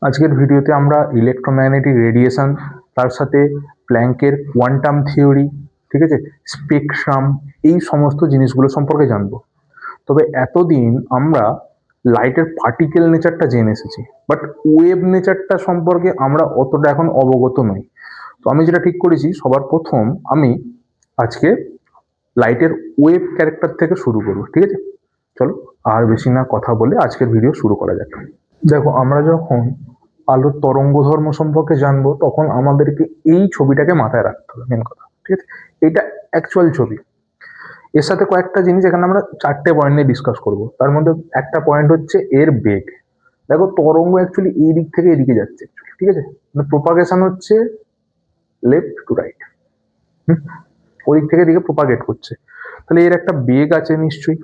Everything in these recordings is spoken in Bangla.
আজকের ভিডিওতে আমরা ইলেকট্রোম্যাগনেটিক রেডিয়েশন, তার সাথে প্ল্যাঙ্কের কোয়ান্টাম থিওরি, ঠিক আছে, স্পেকট্রাম, এই সমস্ত জিনিসগুলো সম্পর্কে জানবো। তবে এতদিন আমরা লাইটের পার্টিকেল নেচারটা জেনে এসেছি, বাট ওয়েভ নেচারটা সম্পর্কে আমরা অতটা এখন অবগত নই। তো আমি যেটা ঠিক করেছি, সবার প্রথম আমি আজকে লাইটের ওয়েভ ক্যারেক্টার থেকে শুরু করবো, ঠিক আছে? চলো আর বেশি না কথা বলে আজকের ভিডিও শুরু করা যাক। দেখো, আমরা যখন আলোর তরঙ্গ ধর্ম সম্পর্কে জানবো তখন আমাদেরকে এই ছবিটাকে মাথায় রাখতে হবে, মেন কথা, ঠিক আছে? এটা অ্যাকচুয়াল ছবি। এর সাথে কয়েকটা জিনিস এখানে আমরা চারটে পয়েন্ট নিয়ে ডিসকাস করব। তার মধ্যে একটা পয়েন্ট হচ্ছে এর বেগ। দেখো, তরঙ্গ অ্যাকচুয়ালি এই দিক থেকে এদিকে যাচ্ছে, ঠিক আছে? মানে প্রপাগেশন হচ্ছে লেফট টু রাইট, ওদিক থেকে এদিকে প্রপাগেট করছে। তাহলে এর একটা বেগ আছে নিশ্চয়ই,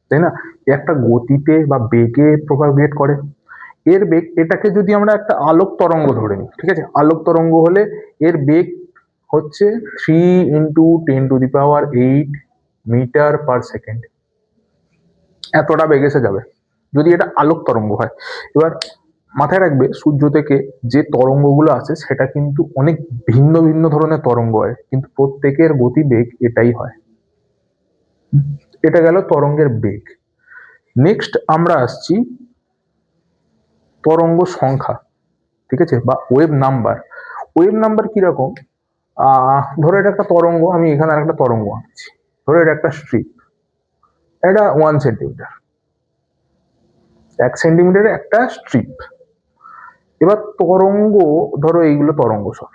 তাই না? একটা গতিতে বা বেগে প্রপাগেট করে। এর বেগ, এটাকে যদি আমরা একটা আলোক তরঙ্গ ধরে নিই, ঠিক আছে? আলোক তরঙ্গ হলে এর বেগ হচ্ছে 3 × 10⁸ মিটার পার সেকেন্ড। এতটা বেগ এসে যাবে যদি এটা আলোক তরঙ্গ হয়। এবার মাথায় রাখবে, সূর্য থেকে যে তরঙ্গগুলো আসে সেটা কিন্তু অনেক ভিন্ন ভিন্ন ধরনের তরঙ্গ হয়, কিন্তু প্রত্যেকের গতিবেগ এটাই হয়। এটা গেল তরঙ্গের বেগ। নেক্সট আমরা আসছি তরঙ্গ সংখ্যা, ঠিক আছে, বা ওয়েভ নাম্বার। ওয়েভ নাম্বার কিরকম? ধরো এটা একটা তরঙ্গ, আমি এখানে আর একটা তরঙ্গ আঁকছি। ধরো এটা একটা স্ট্রিপ, এটা 1 সেন্টিমিটার, 1 সেন্টিমিটারের একটা স্ট্রিপ। এবার তরঙ্গ, ধরো এইগুলো তরঙ্গ সব,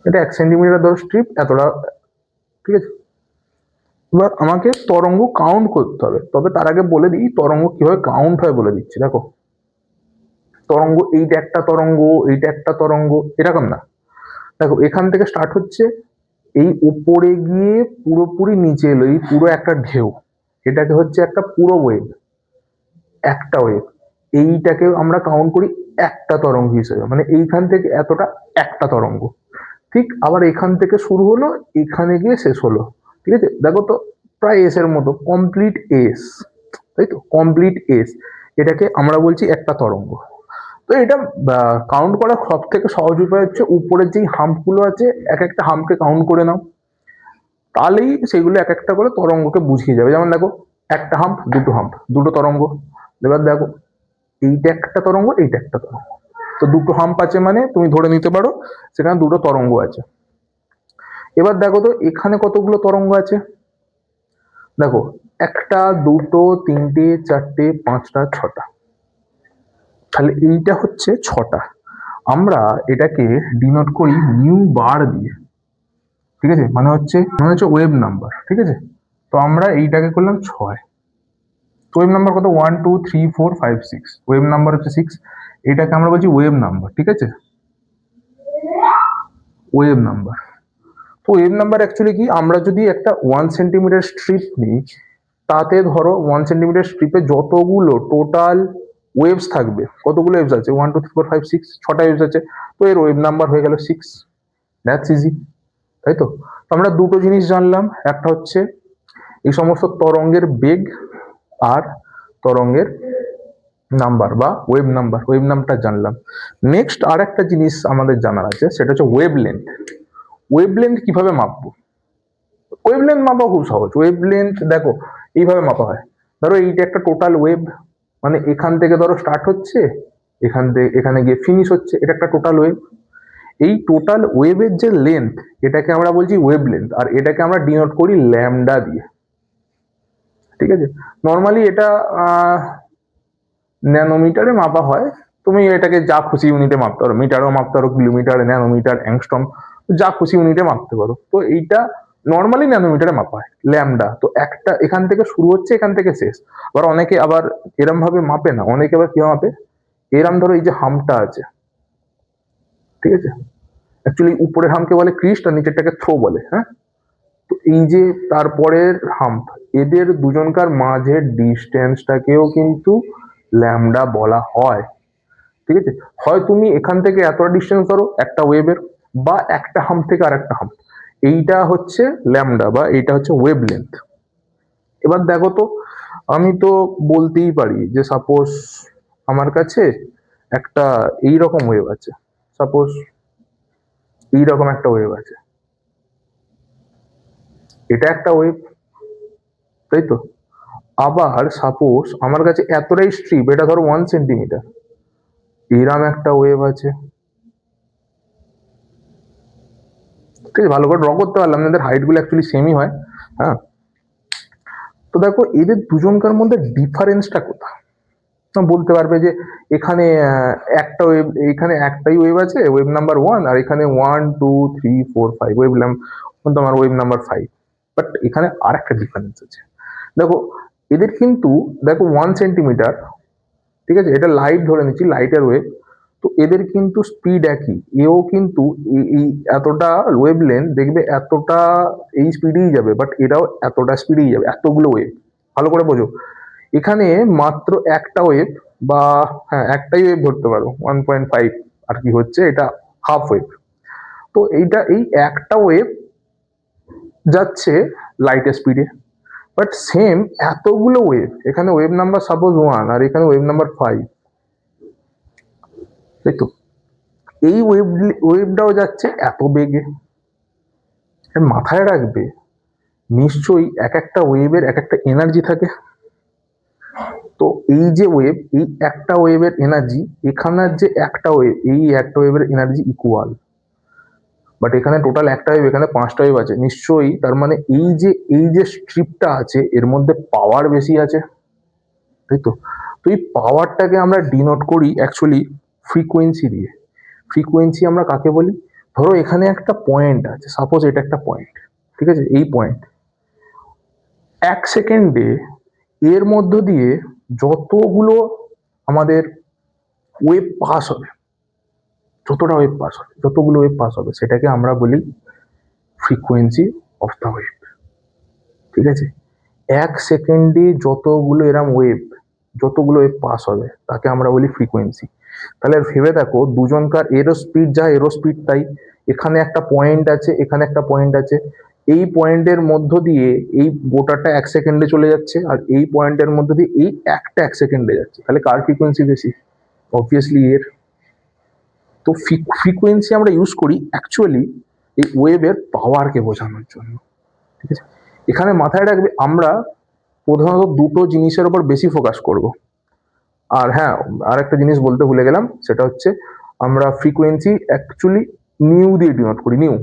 এটা 1 সেন্টিমিটার ধরো স্ট্রিপ, এতটা, ঠিক আছে? এবার আমাকে তরঙ্গ কাউন্ট করতে হবে, তবে তার আগে বলে দিই তরঙ্গ কিভাবে কাউন্ট হয়, বলে দিচ্ছি। দেখো, তরঙ্গ এইটা একটা তরঙ্গ, এইটা একটা তরঙ্গ, এরকম না। দেখো, এখান থেকে স্টার্ট হচ্ছে, এই উপরে গিয়ে পুরোপুরি নিচে এলো, এই পুরো একটা ঢেউ, এটাকে হচ্ছে একটা পুরো ওয়েভ, একটা ওয়েভ। এইটাকে আমরা কাউন্ট করি একটা তরঙ্গ হিসেবে, মানে এইখান থেকে এতটা একটা তরঙ্গ। ঠিক আবার এখান থেকে শুরু হলো, এখানে গিয়ে শেষ হলো, ঠিক আছে? দেখো তো, প্রায় এস এর মতো, কমপ্লিট এস, তাই তো, কমপ্লিট এস, এটাকে আমরা বলছি একটা তরঙ্গ। তো এটা কাউন্ট করার সব থেকে সহজ উপায় হচ্ছে উপরের যেই হাম্পগুলো আছে, এক একটা হাম্পকে কাউন্ট করে নাও, তাহলেই সেগুলো এক একটা করে তরঙ্গকে বুঝিয়ে যাবে। যেমন দেখো, একটা হাম্প, দুটো হাম্প, দুটো তরঙ্গ। এবার দেখো, এইটা একটা তরঙ্গ, এইটা একটা তরঙ্গ, তো দুটো হাম্প আছে মানে তুমি ধরে নিতে পারো সেখানে দুটো তরঙ্গ আছে। এবার দেখো তো এখানে কতগুলো তরঙ্গ আছে। দেখো, একটা, দুটো, তিনটে, চারটে, পাঁচটা, ছটা। তাহলে এইটা হচ্ছে ছটা। আমরা এটাকে ডিনোট করি নিউ বার দিয়ে, ঠিক আছে? মানে হচ্ছে ওয়েভ নাম্বার, ঠিক আছে? তো আমরা এইটাকে করলাম 6। তো ওয়েভ নাম্বার কত? 1 2 3 4 5 6, ওয়েভ নাম্বার হচ্ছে 6। এটাকে আমরা বলছি ওয়েভ নাম্বার, ঠিক আছে? Wave number. তো ওয়েভ নাম্বার অ্যাকচুয়ালি কি, আমরা যদি একটা 1 সেন্টিমিটার স্ট্রিপ নিই, তাতে ধরো 1 সেন্টিমিটার স্ট্রিপে যতগুলো টোটাল ওয়েভস থাকবে, কতগুলো ওয়েভস আছে? 1 2 3 4 5 6, ছটা ওয়েভস আছে। তো এর ওয়েভ নাম্বার হয়ে গেল 6। দ্যাটস ইজি, তাই তো? তো আমরা দুটো জিনিস জানলাম, একটা হচ্ছে এই সমস্ত তরঙ্গের বেগ, আর তরঙ্গের নাম্বার বা ওয়েভ নাম্বার, ওয়েভ নাম্বারটা জানলাম। নেক্সট আর একটা জিনিস আমাদের জানার আছে, সেটা হচ্ছে ওয়েভ লেন্থ। ওয়েভ লেন্থ কিভাবে মাপবো? ওয়েভ লেন্থ মাপা খুব সহজ। ওয়েভ লেন্থ দেখো এইভাবে মাপা হয়। ধরো এইটা একটা টোটাল ওয়েভ, মানে এখান থেকে ধরো স্টার্ট হচ্ছে, এখান থেকে এখানে গিয়ে ফিনিশ হচ্ছে, এটা একটা টোটাল ওয়েভ। এই টোটাল ওয়েভের যে লেন্থ, এটাকে আমরা বলছি ওয়েভ লেন্থ, আর এটাকে আমরা ডিনোট করি ল্যামডা দিয়ে, ঠিক আছে? নর্মালি এটা ন্যানোমিটারে মাপা হয়। তুমি এটাকে যা খুশি ইউনিটে মাপতে পারো, মিটারও মাপতে পারো, কিলোমিটার, ন্যানোমিটার, অ্যাংস্ট্রম, যা খুশি ইউনিটে মাপতে পারো। তো এইটা নর্মালি ন্যানোমিটারে মাপা হয়, ল্যামডা। তো একটা এখান থেকে শুরু হচ্ছে, এখান থেকে শেষ। আবার অনেকে আবার এরম ভাবে মাপে না, অনেকে আবার কি মাপে, এরম ধরো এই যে হামটা আছে, ঠিক আছে? অ্যাকচুয়ালি উপরের হামকে বলে ক্রিস্ট আর নিচেরটাকে থ্রো বলে, হ্যাঁ? তো এই যে তারপরের হাম্প, এদের দুজনকার মাঝের ডিস্টেন্সটাকেও কিন্তু ল্যামডা বলা হয়, ঠিক আছে? হয় তুমি এখান থেকে এতটা ডিস্টেন্স ধরো একটা ওয়েভের, বা একটা হাম্প থেকে আর একটা হাম্প, এইটা হচ্ছে ল্যামডা বা এইটা হচ্ছে ওয়েভ লেন্থ। এবার দেখো তো, আমি তো বলতেই পারি যে সাপোজ আমার কাছে একটা এইরকম ওয়েভ আছে, সাপোজ এইরকম একটা ওয়েভ আছে, এটা একটা ওয়েভ, তাই তো। আবার সাপোজ আমার কাছে এতটাই স্ট্রিপ, এটা ধরো 1 সেন্টিমিটার, এরম একটা ওয়েভ আছে, ঠিক আছে। ভালো করে ড্র করতে পারলাম না, এদের হাইট গুলো অ্যাকচুয়ালি সেমই হয়। হ্যাঁ, তো দেখো এদের দুজনকার মধ্যে ডিফারেন্সটা কোথায়। বলতে পারবে যে এখানে একটা ওয়েভ, এখানে একটাই ওয়েভ আছে, ওয়েভ নাম্বার 1, আর এখানে 1 2 3 4 5 ওয়েভ তোমার ওয়েভ নাম্বার 5। বাট এখানে আর একটা ডিফারেন্স আছে, দেখো এদের কিন্তু, দেখো 1 সেন্টিমিটার, ঠিক আছে, এটা লাইট ধরে নিচ্ছি, লাইটের ওয়েভ, তো এদের কিন্তু স্পিড একই, এও কিন্তু এই এতটা ওয়েভ লেন্থ দেখবে এতটা এই স্পিডেই যাবে, বাট এটাও এতটা স্পিডেই যাবে, এতগুলো ওয়েভ। ভালো করে বোঝো, এখানে মাত্র একটা ওয়েভ, বা হ্যাঁ একটাই ওয়েভ ধরতে পারো, 1.5 আর কি হচ্ছে, এটা হাফ ওয়েভ। তো এইটা এই একটা ওয়েভ যাচ্ছে লাইটের স্পিডে, বাট সেম এতগুলো ওয়েভ, এখানে ওয়েভ নাম্বার সাপোজ 1 আর এখানে ওয়েভ নাম্বার 5, তাই তো। এই ওয়েভটাও যাচ্ছে এত বেগে। মাথায় রাখবে নিশ্চয়ই এক একটা ওয়েভের এক একটা এনার্জি থাকে। তো এই যে ওয়েভ, এই একটা ওয়েভের এনার্জি, এখানের যে একটা ওয়েভ, এই একটা ওয়েভের এনার্জি ইকুয়াল, বাট এখানে টোটাল একটা ওয়েভ, এখানে 5টা ওয়েভ আছে, নিশ্চয়ই তার মানে এই যে স্ট্রিপটা আছে এর মধ্যে পাওয়ার বেশি আছে, তাই তো। তো এই পাওয়ারটাকে আমরা ডিনোট করি অ্যাকচুয়ালি ফ্রিকোয়েন্সি দিয়ে। ফ্রিকোয়েন্সি আমরা কাকে বলি, ধরো এখানে একটা পয়েন্ট আছে, সাপোজ এটা একটা পয়েন্ট, ঠিক আছে, এই পয়েন্ট 1 সেকেন্ডে এর মধ্য দিয়ে যতগুলো আমাদের ওয়েভ পাস হবে, যতগুলো ওয়েভ পাস হবে সেটাকে আমরা বলি ফ্রিকোয়েন্সি অফ দ্য ওয়েভ, ঠিক আছে। 1 সেকেন্ডে যতগুলো ওয়েভ পাস হবে তাকে আমরা বলি ফ্রিকোয়েন্সি। তাহলে ভেবে দেখো দুজনকার এরো স্পিড যা এরো স্পিড তাই, এখানে একটা পয়েন্ট আছে, এখানে একটা পয়েন্ট আছে, এই পয়েন্টের মধ্য দিয়ে এই গোটাটা 1 সেকেন্ডে চলে যাচ্ছে, আর এই পয়েন্টের মধ্য দিয়ে এই একটা 1 সেকেন্ডে যাচ্ছে, তাহলে কার ফ্রিকোয়েন্সি বেশি? অবভিয়াসলি এর। তো ফ্রিকোয়েন্সি আমরা ইউজ করি অ্যাকচুয়ালি এই ওয়েভের পাওয়ারকে বোঝানোর জন্য, ঠিক আছে। এখানে মাথায় রাখবে আমরা প্রধানত দুটো জিনিসের উপর বেশি ফোকাস করব। আর হ্যাঁ, আর একটা জিনিস বলতে ভুলে গেলাম, সেটা হচ্ছে আমরা ফ্রিকোয়েন্সি অ্যাকচুয়ালি নিউ দিয়ে ডিনোট করি, নিউ,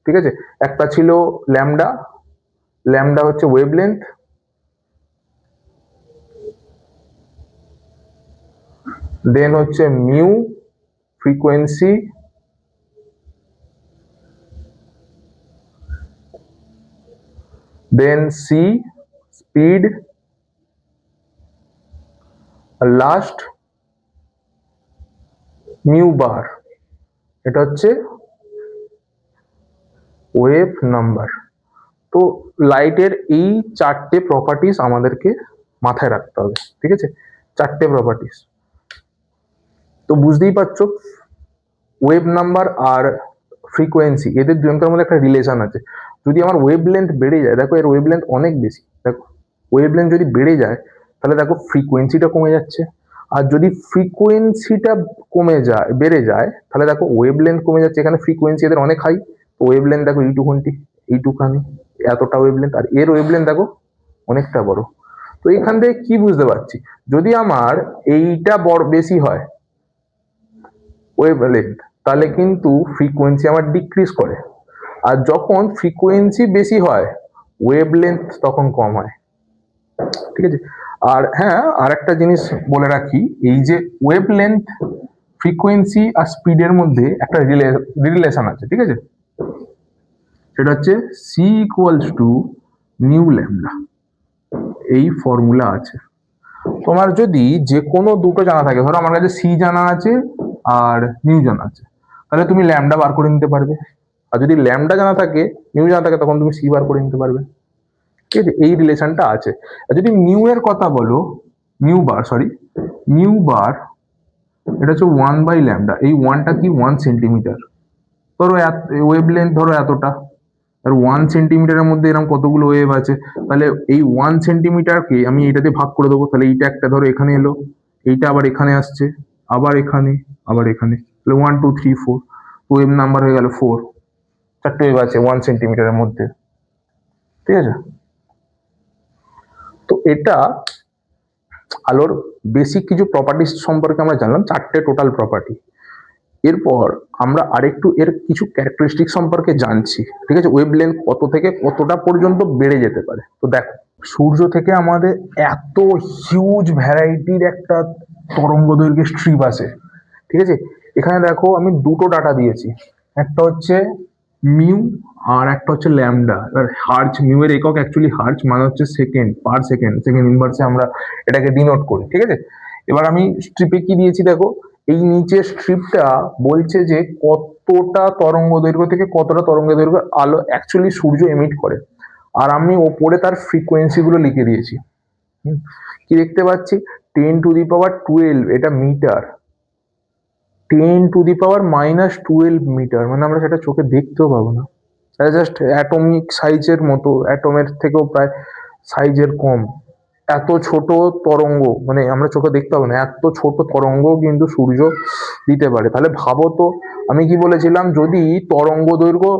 ঠিক আছে। একটা ছিল ল্যামডা, ল্যামডা হচ্ছে ওয়েভ লেন্থ, দেন হচ্ছে মিউ ফ্রিকোয়েন্সি, দেন সি স্পিড, লাস্ট মিউ বার, এটা হচ্ছে ওয়েভ নাম্বার। তো লাইটের এই 4টে প্রপার্টিস আমাদেরকে মাথায় রাখতে হবে, ঠিক আছে, 4টে প্রপার্টিস। তো বুঝতেই পারছো ওয়েভ নাম্বার আর ফ্রিকোয়েন্সি এদের দুজনকার মধ্যে একটা রিলেশন আছে। যদি আমার ওয়েভ লেন্থ বেড়ে যায়, দেখো এর ওয়েভ লেন্থ অনেক বেশি, দেখো ওয়েভ লেন্থ যদি বেড়ে যায় তাহলে দেখো ফ্রিকোয়েন্সিটা কমে যাচ্ছে, আর যদি ফ্রিকোয়েন্সিটা বেড়ে যায় তাহলে দেখো ওয়েভ লেন্থ কমে যাচ্ছে। এখানে ফ্রিকোয়েন্সি এদের অনেক হাই, তো ওয়েভ লেন্থ দেখো এইটুখানি, এতটা ওয়েভ লেন্থ, আর এর ওয়েভ লেন্থ দেখো অনেকটা বড়। তো এখান থেকে কি বুঝতে পারছি, যদি আমার এইটা বড় বেশি হয় ওয়েভ লেন্থ, তাহলে কিন্তু ফ্রিকোয়েন্সি আমার ডিক্রিজ করে, আর যখন ফ্রিকোয়েন্সি বেশি হয় ওয়েভ লেন্থ তখন কম হয়, ঠিক আছে। আর হ্যাঁ, আর একটা জিনিস বলে রাখি, এই যে ওয়েভ লেন্থ, ফ্রিকোয়েন্সি আর স্পিডের মধ্যে একটা রিলেশন আছে, ঠিক আছে, সেটা হচ্ছে C equals to nu lambda, এই ফর্মুলা আছে। তোমার যদি যে কোনো দুটো জানা থাকে, ধরো আমার কাছে সি জানা আছে আর নিউ জানা আছে, তাহলে তুমি ল্যামডা বার করে নিতে পারবে, আর যদি ল্যামডা জানা থাকে নিউ জানা থাকে তখন তুমি সি বার করে নিতে পারবে, ঠিক আছে। এই রিলেশনটা আছে। আর যদি নিউ এর কথা বলো, নিউ বার এটা হচ্ছে 1/λ, এই ওয়ানটা কি 1 সেন্টিমিটার, ধরো ওয়েভ লেন্থ ধরো এতটা, আর 1 সেন্টিমিটারের মধ্যে এরকম কতগুলো ওয়েভ আছে, তাহলে এই 1 সেন্টিমিটারকে আমি এটাতে ভাগ করে দেবো, তাহলে এইটা একটা ধরো এখানে এলো, এইটা আবার এখানে আসছে, আবার এখানে, আবার এখানে, তাহলে 1 2 3 4, ওয়েভ নাম্বার হয়ে গেল 4, 4টে ওয়েভ আছে 1 সেন্টিমিটারের মধ্যে, ঠিক আছে। তো এটা আলোর বেসিক কিছু প্রপার্টিস সম্পর্কে আমরা জানলাম, 4টে টোটাল প্রপার্টি। এরপর আমরা আরেকটু এর কিছু ক্যারেক্টারিস্টিক সম্পর্কে জানছি, ঠিক আছে, ওয়েভলেন্থ কত থেকে কতটা পর্যন্ত বেড়ে যেতে পারে। তো দেখো, সূর্য থেকে আমাদের এত হিউজ ভ্যারাইটির একটা তরঙ্গ দৈর্ঘ্যের স্ট্রিপ আছে, ঠিক আছে। এখানে দেখো আমি দুটো ডাটা দিয়েছি, একটা হচ্ছে মিউ আর একটা হচ্ছে ল্যামডা। এবার হার্জ, মিউ এর একক অ্যাকচুয়ালি হার্জ, মানে হচ্ছে সেকেন্ড পার সেকেন্ড, সেকেন্ড ইনভার্সে আমরা এটাকে ডিনোট করি, ঠিক আছে। এবার আমি স্ট্রিপে কি দিয়েছি দেখো, এই নিচের স্ট্রিপটা বলছে যে কতটা তরঙ্গ দৈর্ঘ্য থেকে কতটা তরঙ্গ দৈর্ঘ্য আলো অ্যাকচুয়ালি সূর্য এমিট করে, আর আমি ওপরে তার ফ্রিকোয়েন্সি গুলো লিখে দিয়েছি। কি দেখতে পাচ্ছি, 10⁻12 এটা মিটার, 10⁻−12 মিটার, মানে আমরা সেটা চোখে দেখতেও পাবো না, এটা জাস্ট অ্যাটমিক সাইজের মতো, অ্যাটমের থেকেও প্রায় সাইজের কম। এত ছোট তরঙ্গ মানে আমরা চোখে দেখতে পাবো না, এত ছোট তরঙ্গ কিন্তু সূর্য দিতে পারে। তাহলে ভাবো তো, আমি কি বলেছিলাম, যদি তরঙ্গ দৈর্ঘ্য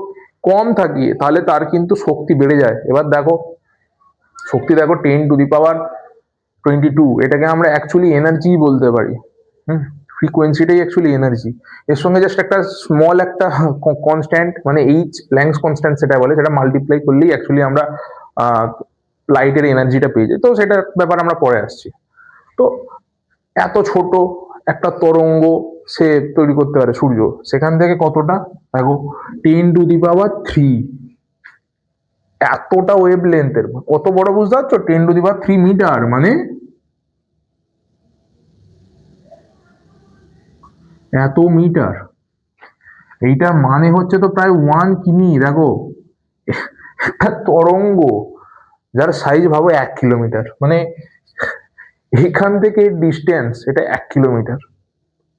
কম থাকে তাহলে তার কিন্তু শক্তি বেড়ে যায়। এবার দেখো শক্তি দেখো 10⁻22, এটাকে আমরা অ্যাকচুয়ালি এনার্জি বলতে পারি। ফ্রিকোয়েন্সিটাই অ্যাকচুয়ালি এনার্জি, এর সঙ্গে জাস্ট একটা স্মল একটা কনস্ট্যান্ট মানে এইচ, প্ল্যাঙ্কস কনস্ট্যান্ট সেটা বলে, সেটা মাল্টিপ্লাই করলেই অ্যাকচুয়ালি আমরা লাইটের এনার্জিটা পেয়ে যাই। তো সেটার ব্যাপার আমরা পরে আসছি। তো এত ছোট একটা তরঙ্গ সে তৈরি করতে পারে সূর্য, সেখান থেকে কতটা দেখো, 10⁻³ এতটা ওয়েভ লেন্থের, কত বড় বুঝতে পারছো, 10⁻³ মিটার, মানে এত মিটার। এইটার মানে হচ্ছে তো প্রায় 1 কিমি। দেখো একটা তরঙ্গ যার সাইজ ভাবো 1 কিলোমিটার, মানে এখান থেকে ডিস্টেন্স এটা 1 কিলোমিটার,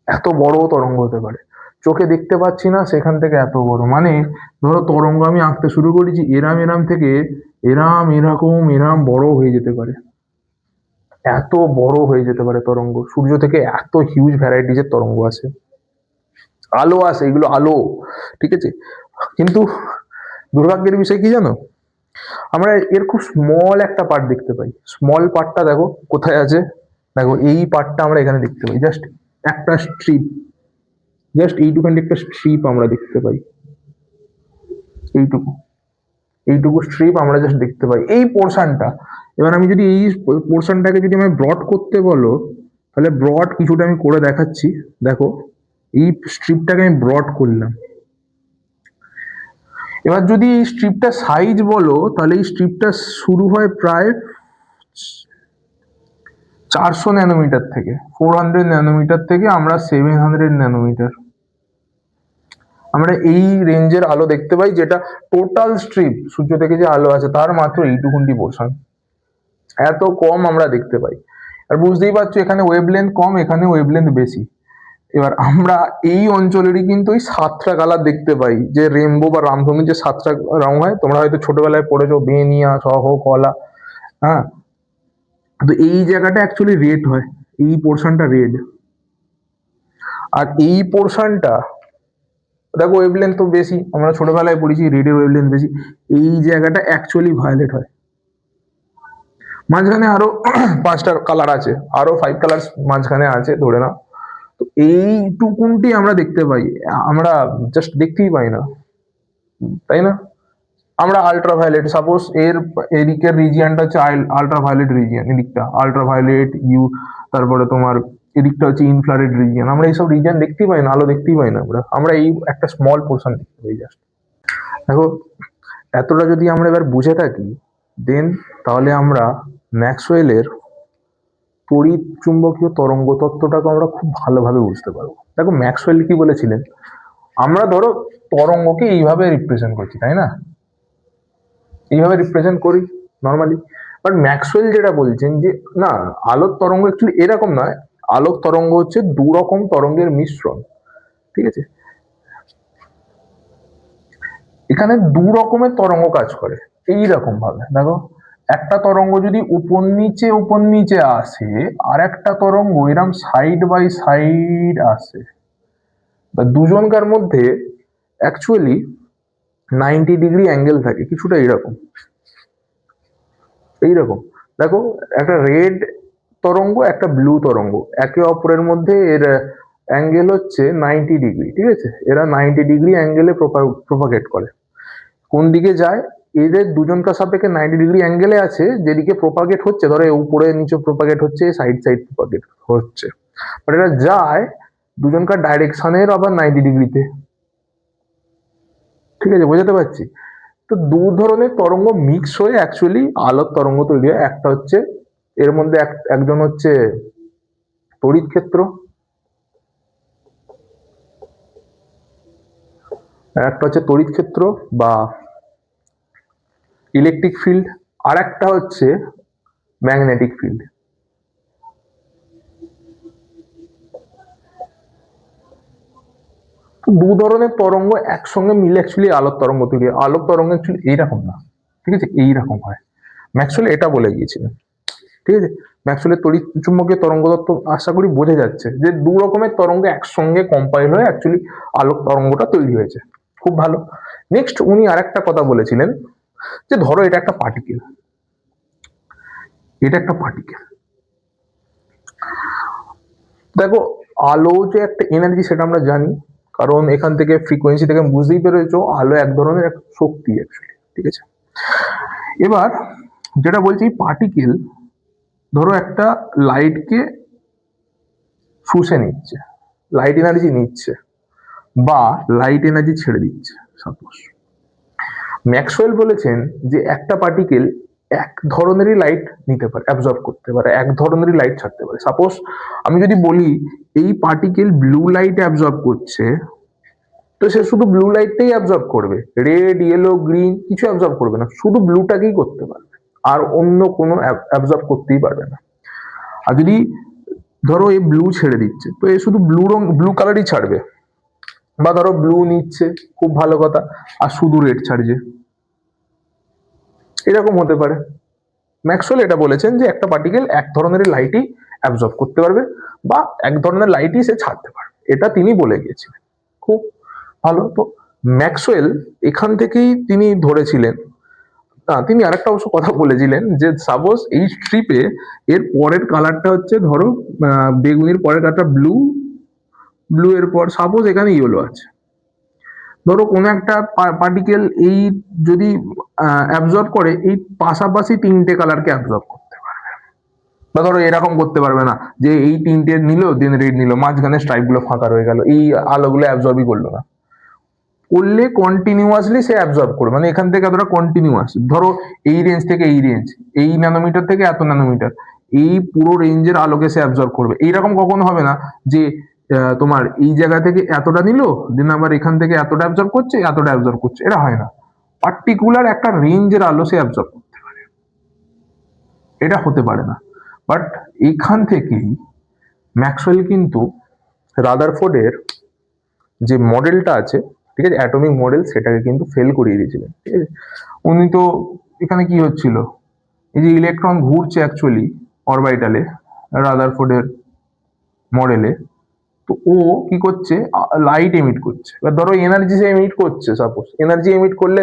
এত বড় তরঙ্গ হতে পারে। চোখে দেখতে পাচ্ছি না, সেখান থেকে এত বড়, মানে ধরো তরঙ্গ আমি আঁকতে শুরু করেছি, এরাম এরাম থেকে এরাম এরকম এরাম বড় হয়ে যেতে পারে, এত বড় হয়ে যেতে পারে তরঙ্গ। সূর্য থেকে এত হিউজ ভ্যারাইটিজের তরঙ্গ আছে, আলো আছে, এগুলো আলো, ঠিক আছে। কিন্তু দুর্ভাগ্যের বিষয় কি জানো, আমরা এর খুব স্মল একটা পার্ট দেখতে পাই। স্মল পার্টটা দেখো কোথায় আছে, দেখো এই পার্টটা আমরা এখানে দেখতে পাই, জাস্ট একটা স্ট্রিপ, জাস্ট এইটুখানি একটা স্ট্রিপ আমরা দেখতে পাই, এইটুকু, এইটুকু স্ট্রিপ আমরা জাস্ট দেখতে পাই, এই পোর্শনটা। এবার আমি যদি এই পোর্শনটাকে যদি আমি ব্রড করতে বলো, তাহলে ব্রড কিছুটা আমি করে দেখাচ্ছি। দেখো এই স্ট্রিপটাকে আমি ব্রড করলাম, এবার যদি এই স্ট্রিপটা সাইজ বলো, তাহলে এই স্ট্রিপটা শুরু হয় প্রায় 400 ন্যানোমিটার থেকে, 400 ন্যানোমিটার থেকে আমরা 700 ন্যানোমিটার, আমরা এই রেঞ্জের আলো দেখতে পাই, যেটা টোটাল স্ট্রিপ সূর্য থেকে যে আলো আছে তার মাত্র এইটুকুনটি পোর্শন, এত কম আমরা দেখতে পাই। আর বুঝতেই পারছো এখানে ওয়েভলেন্থ কম, এখানে ওয়েভলেন্থ বেশি। এবার আমরা এই অঞ্চলেরই কিন্তু ওই 7টা কালার দেখতে পাই, যে রেনবো বা রামধনুর যে 7টা রং হয়, তোমরা হয়তো ছোটবেলায় পড়েছো, বেনিয়া, সহ, কলা, হ্যাঁ। তো এই জায়গাটা অ্যাকচুয়ালি রেড হয়, এই পোর্শনটা রেড, আর এই পোর্শনটা দেখো ওয়েভলেন্থ তো বেশি, আমরা ছোটবেলায় পড়েছি রেডের ওয়েভলেন্থ বেশি, এই জায়গাটা অ্যাকচুয়ালি ভায়োলেট হয়। মাঝখানে আরো 5টা কালার আছে, আরো 5 কালার মাঝখানে আছে ধরে নাও। তো এইটুকুনটি আমরা দেখতে পাই, আমরা জাস্ট দেখতেই পাই না, তাই না। আমরা আল্ট্রাভায়োলেট, সাপোজ এর এদিকের রিজিয়নটা হচ্ছে আল্ট্রাভায়োলেট রিজিয়ন, এদিকটা আল্ট্রাভায়োলেট ইউ, তারপরে তোমার এদিকটা হচ্ছে ইনফ্রারেড রিজিয়ন, আমরা এইসব রিজিয়ন দেখতেই পাই না, আলো দেখতেই পাই না, আমরা এই একটা স্মল পোর্শন দেখতে পাই জাস্ট। দেখো এতটা যদি আমরা এবার বুঝে থাকি, দেন তাহলে আমরা ম্যাক্সওয়েলের তড়িৎ চুম্বকীয় তরঙ্গ তত্ত্বটাকে আমরা খুব ভালোভাবে বুঝতে পারবো। দেখো ম্যাক্সওয়েল কি বলেছিলেন, আমরা ধরো তরঙ্গকে এইভাবে রিপ্রেজেন্ট করছি, তাই না, এইভাবে রিপ্রেজেন্ট করি নর্মালি। বাট ম্যাক্সওয়েল যেটা বলছেন যে না, আলোর তরঙ্গ অ্যাকচুয়ালি এরকম নয়, আলোক তরঙ্গ হচ্ছে দু রকম তরঙ্গের মিশ্রণ, ঠিক আছে। এখানে দু রকমের তরঙ্গ কাজ করে এই রকম ভাবে। দেখো, একটা তরঙ্গ যদি উপর নিচে আসে, আর একটা তরঙ্গ এরম সাইড বাই সাইড আসে, দুজনকার মধ্যে অ্যাকচুয়ালি 90 ডিগ্রি অ্যাঙ্গেল থাকে, কিছুটা এইরকম। দেখো, একটা রেড তরঙ্গ, একটা ব্লু তরঙ্গ, একে অপরের মধ্যে এর অ্যাঙ্গেল হচ্ছে 90 ডিগ্রি, ঠিক আছে? এরা 90 ডিগ্রি অ্যাঙ্গেলে প্রপাগেট করে। কোন দিকে যায়? এদের দুজনকার সাপেক্ষে 90 ডিগ্রি অ্যাঙ্গেলে আছে, যেদিকে প্রপাগেট হচ্ছে, ধরো উপরে নিচে প্রপাগেট হচ্ছে, সাইড প্রপাগেট হচ্ছে, বাট এরা যায় দুজনকার ডাইরেকশনের আবার 90 ডিগ্রিতে, ঠিক আছে? বোঝাতে পারছি? তো দু ধরনের তরঙ্গ মিক্স হয়ে অ্যাকচুয়ালি আলোর তরঙ্গ তৈরি হয়। একটা হচ্ছে এর মধ্যে একজন হচ্ছে তড়িৎ ক্ষেত্র, একটা হচ্ছে তড়িৎ ক্ষেত্র বা ইলেকট্রিক ফিল্ড, আর একটা হচ্ছে ম্যাগনেটিক ফিল্ড। দু ধরনের তরঙ্গ একসঙ্গে মিলে অ্যাকচুয়ালি আলোক তরঙ্গ তৈরি হয়। আলোক তরঙ্গ অ্যাকচুয়ালি এইরকম না, ঠিক আছে? এইরকম হয়। ম্যাক্সওয়েল এটা বলে গিয়েছিলেন, ঠিক আছে? ম্যাক্সওয়েলের তড়িৎ চুম্বকীয় তরঙ্গ তত্ত্ব আশা করি বোঝা যাচ্ছে যে দু রকমের তরঙ্গ একসঙ্গে কম্পাইল হয়ে অ্যাকচুয়ালি আলোক তরঙ্গটা তৈরি হয়েছে। খুব ভালো। নেক্সট উনি আরেকটা কথা বলেছিলেন যে ধরো এটা একটা পার্টিকেল, দেখো আলো যে একটা এনার্জি সেটা আমরা জানি, কারণ এখান থেকে ফ্রিকোয়েন্সি থেকে বুঝতেই পেরেছো আলো এক ধরনের এক শক্তি অ্যাকচুয়ালি, ঠিক আছে? এবার যেটা বলছি, পার্টিকেল ধরো একটা লাইটকে শুষে নিচ্ছে, লাইট এনার্জি নিচ্ছে, বা লাইট এনার্জি ছেড়ে দিচ্ছে। সাপোজ ম্যাক্সওয়েল বলেছেন যে একটা পার্টিকেল এক ধরনেরই লাইট নিতে পারে, অ্যাবজর্ব করতে পারে, এক ধরনেরই লাইট ছাড়তে পারে। সাপোজ আমি যদি বলি এই পার্টিকেল ব্লু লাইট অ্যাবজর্ব করছে, তো সে শুধু ব্লু লাইটটাই অ্যাবজর্ব করবে, রেড ইয়েলো গ্রিন কিছু অ্যাবজর্ব করবে না, শুধু ব্লুটাকেই করতে পারবে, আর অন্য কোনো অ্যাবজর্ব করতেই পারবে না। আর যদি ধরো এই ব্লু ছেড়ে দিচ্ছে, তো এ শুধু ব্লু কালারই ছাড়বে, বা ধরো ব্লু নিচ্ছে, খুব ভালো কথা, আর শুধু রেড ছাড়ছে, এরকম হতে পারে। ম্যাক্সওয়েল এটা বলেছেন যে একটা পার্টিকেল এক ধরনের লাইটই অ্যাবজর্ব করতে পারবে, বা এক ধরনের লাইটই সে ছাড়তে পারবে, এটা তিনি বলে গিয়েছিলেন। খুব ভালো। তো ম্যাক্সওয়েল এখান থেকেই তিনি ধরেছিলেন। না, তিনি আরেকটা অবশ্য কথা বলেছিলেন যে সাপোজ এই স্ট্রিপে এর পরের কালারটা হচ্ছে ধরো বেগুনির পরের কালারটা ব্লু, ব্লু এর পর সাপোজ এখানে ইয়েলো আছে, ধরো কোনো একটা পার্টিকেল এই যদি অ্যাবজর্ব করে এই পাশাপাশি তিনটে কালারকে অ্যাবজর্ব করতে পারবে, বা ধরো এরকম করতে পারবে না যে এই তিনটে নিল দেন রেড নিল, মাঝখানে স্ট্রাইপ গুলো ফাঁকা রয়ে গেল, এই আলোগুলো অ্যাবজর্বই করলো না। করলে কন্টিনিউয়াসলি সে অ্যাবজর্ব করবে, মানে এখান থেকে এতটা কন্টিনিউয়াস, ধরো এই রেঞ্জ থেকে এই রেঞ্জ, এই ন্যানোমিটার থেকে এত ন্যানোমিটার, এই পুরো রেঞ্জের আলোকে সে অ্যাবজর্ব করবে। এইরকম কখনো হবে না যে তোমার এই জায়গা থেকে এতটা নিল দেন আবার এখান থেকে এতটা অ্যাবজর্ব করছে, এতটা অ্যাবজর্ব করছে, এটা হয় না। পার্টিকুলার একটা রেঞ্জের আলো সে অ্যাবজর্ব করতে পারে, এটা হতে পারে না। বাট এইখান থেকেই ম্যাক্সওয়েল কিন্তু রাদারফোর্ডের যে মডেলটা আছে, ঠিক আছে, অ্যাটমিক মডেল, সেটাকে কিন্তু ফেল করিয়ে দিয়েছিলেন, ঠিক আছে? উনি তো এখানে কি হচ্ছিল, এই যে ইলেকট্রন ঘুরছে অ্যাকচুয়ালি অরবাইটালে রাদারফোর্ডের মডেলে, তো ও কি করছে, লাইট এমিট করছে। এবার ধরো এনার্জি সে এমিট করছে, সাপোজ এনার্জি এমিট করলে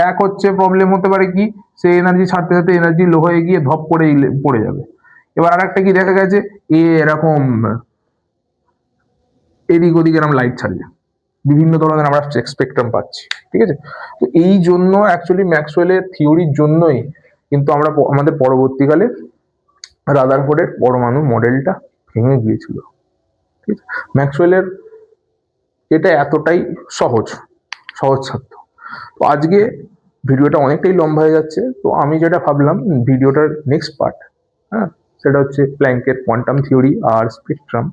এক হচ্ছে প্রবলেম হতে পারে কি, সে এনার্জি ছাড়তে ছাড়তে এনার্জি লো হয়ে গিয়ে ধপ করে পড়ে যাবে। এবার আর একটা কি দেখা গেছে, এরকম এদিক ওদিক এরকম লাইট ছাড়ছে, বিভিন্ন ধরনের আমরা স্পেকট্রাম পাচ্ছি, ঠিক আছে? তো এই জন্য অ্যাকচুয়ালি ম্যাক্সওয়েলের থিওরির জন্যই কিন্তু আমরা আমাদের পরবর্তীকালে রাদারফোর্ডের পরমাণু মডেলটা ভেঙে গিয়েছিল, ঠিক আছে? ম্যাক্সওয়েলের এটা এতটাই সহজসাধ্য। তো আজকে ভিডিওটা অনেকটাই লম্বা হয়ে যাচ্ছে, তো আমি যেটা ভাবলাম ভিডিওটার নেক্সট পার্ট, হ্যাঁ, সেটা হচ্ছে প্ল্যাঙ্কের কোয়ান্টাম থিওরি আর স্পেকট্রাম,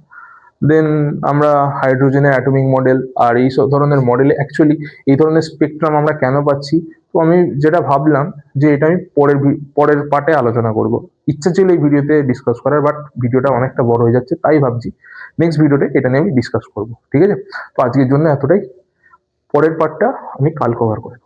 দেন আমরা হাইড্রোজেনের অ্যাটমিক মডেল, আর এই সব ধরনের মডেলে অ্যাকচুয়ালি এই ধরনের স্পেকট্রাম আমরা কেন পাচ্ছি। তো আমি যেটা ভাবলাম যে এটা আমি পরের পার্টে আলোচনা করব। ইচ্ছা ছিল এই ভিডিওতে ডিসকাস করার, বাট ভিডিওটা অনেকটা বড় হয়ে যাচ্ছে, তাই ভাবছি নেক্সট ভিডিওতে এটা নিয়ে আমি ডিসকাস করব, ঠিক আছে? তো আজকের জন্য এতটাই, পরের পার্টটা আমি কাল কভার করব।